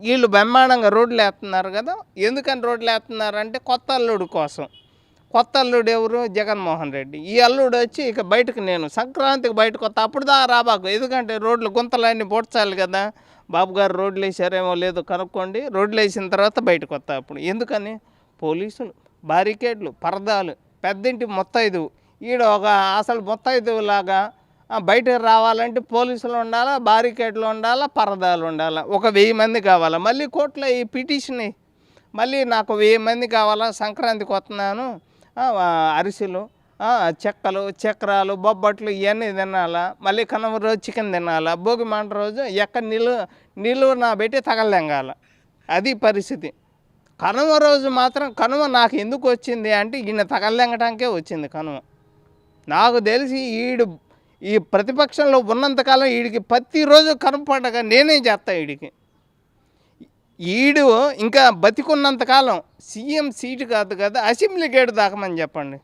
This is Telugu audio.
వీళ్ళు బ్రహ్మాండంగా రోడ్లు వేస్తున్నారు కదా. ఎందుకని రోడ్లు వేస్తున్నారంటే కొత్త అల్లుడు కోసం. కొత్త అల్లుడు ఎవరు? జగన్మోహన్ రెడ్డి. ఈ అల్లుడు వచ్చి ఇక బయటకు నేను సంక్రాంతికి బయటకు వస్తా, అప్పుడు దా రాబాకు, ఎందుకంటే రోడ్లు గుంతలన్నీ పొడ్చాలి కదా. బాబు గారు రోడ్లు వేసారేమో లేదో కనుక్కోండి, రోడ్లు వేసిన తర్వాత బయటకు వస్తా. అప్పుడు ఎందుకని? పోలీసులు, బారికేడ్లు, పరదాలు, పెద్దింటి ముత్తైదువు, ఈడ ఒక అసలు ముత్తైదువులాగా బయటకు రావాలంటే పోలీసులు ఉండాలా, బారికేడ్లు ఉండాలా, పరదాలు ఉండాలా. ఒక 1000 మంది కావాలా. మళ్ళీ కోర్టులో ఈ పిటిషన్ మళ్ళీ నాకు 1000 మంది కావాలా, సంక్రాంతికి వస్తున్నాను, అరిసెలు, చెక్కలు, చక్రాలు, బొబ్బట్లు ఇవన్నీ తినాలా. మళ్ళీ కనుమ రోజు చికెన్ తినాలా. భోగి మంట రోజు ఎక్కడ నిలువున పెట్టి తగలెంగాల. అది పరిస్థితి. కనుమ రోజు మాత్రం కనుమ నాకు ఎందుకు వచ్చింది అంటే ఈయన తగలెంగటానికే వచ్చింది కనుమ. నాకు తెలిసి ఈ ప్రతిపక్షంలో ఉన్నంతకాలం వీడికి ప్రతిరోజు కనుమ పండగ నేనే చేస్తా. ఈడు ఇంకా బతికున్నంతకాలం సీఎం సీటు కాదు కదా, అసెంబ్లీ గేటు దాకమని చెప్పండి.